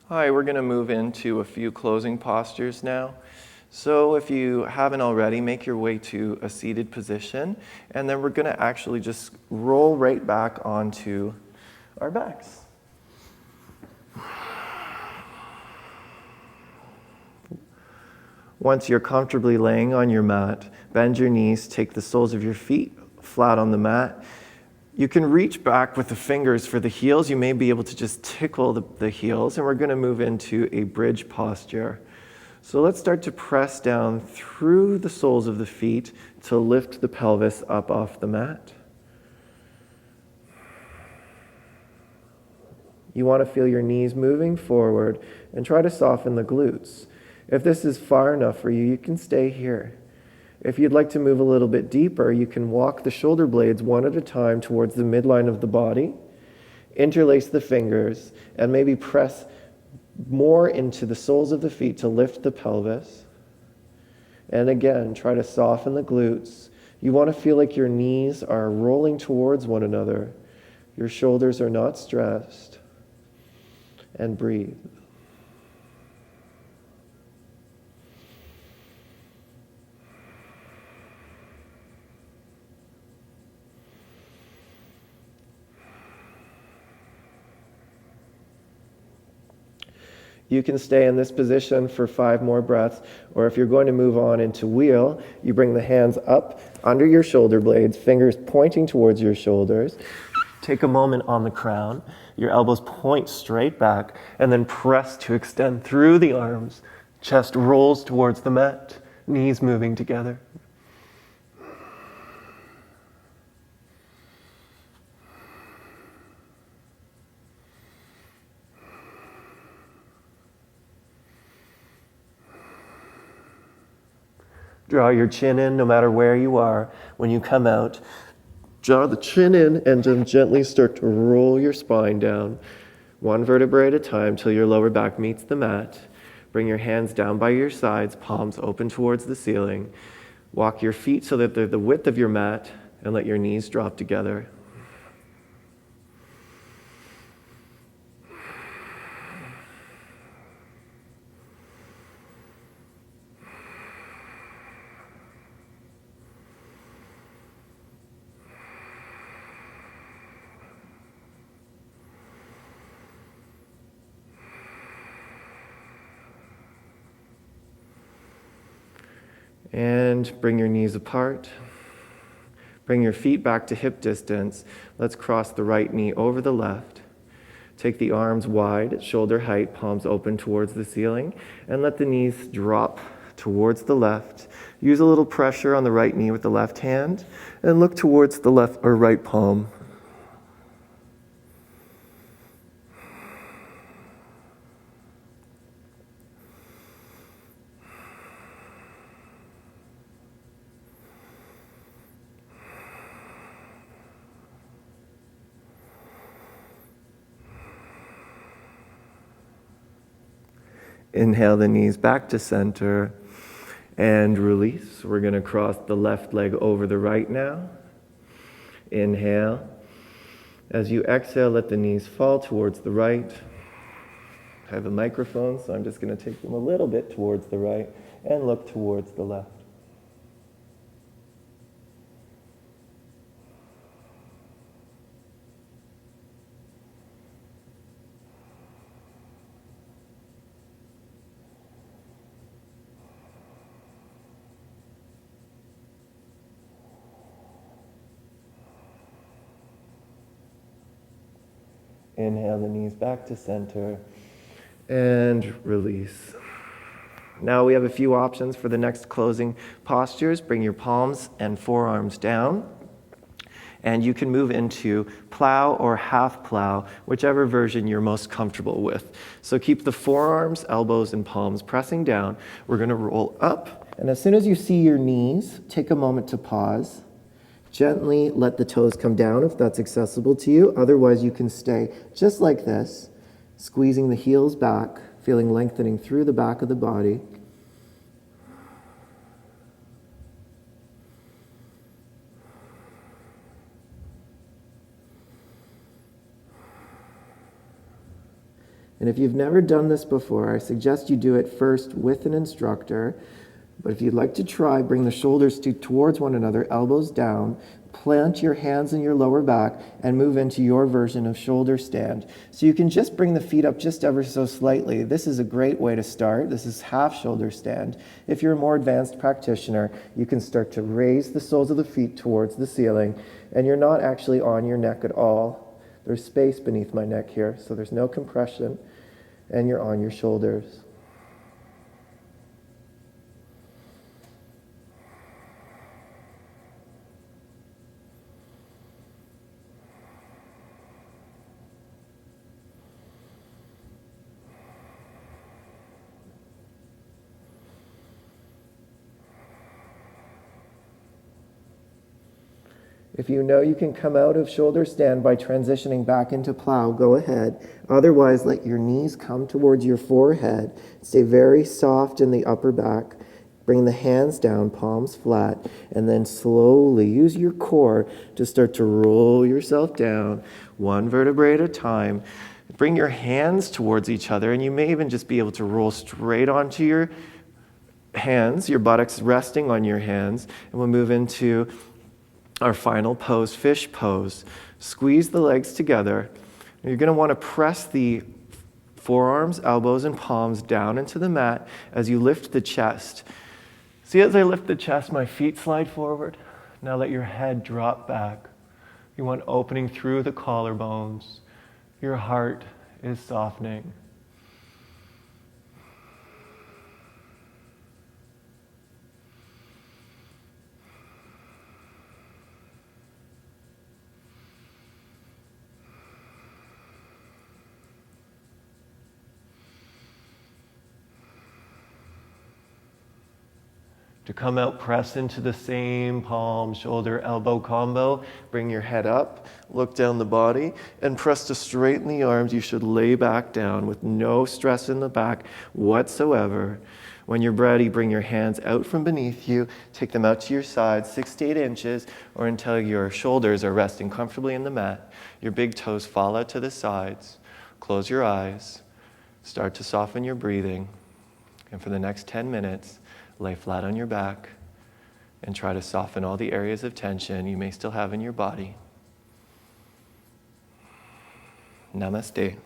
Hi, we're going to move into a few closing postures now. So if you haven't already, make your way to a seated position, and then we're going to actually just roll right back onto our backs. Once you're comfortably laying on your mat, bend your knees, take the soles of your feet flat on the mat. You can reach back with the fingers for the heels. You may be able to just tickle the heels, and we're going to move into a bridge posture. So let's start to press down through the soles of the feet to lift the pelvis up off the mat. You want to feel your knees moving forward and try to soften the glutes. If this is far enough for you, you can stay here. If you'd like to move a little bit deeper, you can walk the shoulder blades one at a time towards the midline of the body, interlace the fingers, and maybe press more into the soles of the feet to lift the pelvis. And again, try to soften the glutes. You want to feel like your knees are rolling towards one another. Your shoulders are not stressed. And breathe. You can stay in this position for 5 more breaths, or if you're going to move on into wheel, you bring the hands up under your shoulder blades, fingers pointing towards your shoulders. Take a moment on the crown. Your elbows point straight back, and then press to extend through the arms. Chest rolls towards the mat, knees moving together. Draw your chin in no matter where you are. When you come out, draw the chin in and then gently start to roll your spine down, one vertebrae at a time till your lower back meets the mat. Bring your hands down by your sides, palms open towards the ceiling. Walk your feet so that they're the width of your mat, and let your knees drop together. And bring your knees apart. Bring your feet back to hip distance. Let's cross the right knee over the left. Take the arms wide at shoulder height, palms open towards the ceiling, and let the knees drop towards the left. Use a little pressure on the right knee with the left hand, and look towards the left or right palm. Inhale the knees back to center and release. We're going to cross the left leg over the right now. Inhale. As you exhale, let the knees fall towards the right. I have a microphone, so I'm just going to take them a little bit towards the right and look towards the left. Inhale the knees back to center and release. Now we have a few options for the next closing postures. Bring your palms and forearms down, and you can move into plow or half plow, whichever version you're most comfortable with. So keep the forearms, elbows, and palms pressing down. We're going to roll up, and as soon as you see your knees, take a moment to pause. Gently let the toes come down if that's accessible to you. Otherwise, you can stay just like this, squeezing the heels back, feeling lengthening through the back of the body. And if you've never done this before, I suggest you do it first with an instructor. But if you'd like to try, bring the shoulders towards one another, elbows down, plant your hands in your lower back, and move into your version of shoulder stand. So you can just bring the feet up just ever so slightly. This is a great way to start. This is half shoulder stand. If you're a more advanced practitioner, you can start to raise the soles of the feet towards the ceiling, and you're not actually on your neck at all. There's space beneath my neck here, so there's no compression, and you're on your shoulders. If you know you can come out of shoulder stand by transitioning back into plow, go ahead. Otherwise, let your knees come towards your forehead. Stay very soft in the upper back. Bring the hands down, palms flat, and then slowly use your core to start to roll yourself down, one vertebrae at a time. Bring your hands towards each other, and you may even just be able to roll straight onto your hands, your buttocks resting on your hands, and we'll move into our final pose, fish pose. Squeeze the legs together. You're going to want to press the forearms, elbows, and palms down into the mat as you lift the chest. See, as I lift the chest, my feet slide forward. Now let your head drop back. You want opening through the collarbones. Your heart is softening. To come out, press into the same palm, shoulder, elbow combo. Bring your head up, look down the body, and press to straighten the arms. You should lay back down with no stress in the back whatsoever. When you're ready, bring your hands out from beneath you. Take them out to your sides, 6 to 8 inches, or until your shoulders are resting comfortably in the mat. Your big toes fall out to the sides. Close your eyes. Start to soften your breathing. And for the next 10 minutes, lay flat on your back and try to soften all the areas of tension you may still have in your body. Namaste.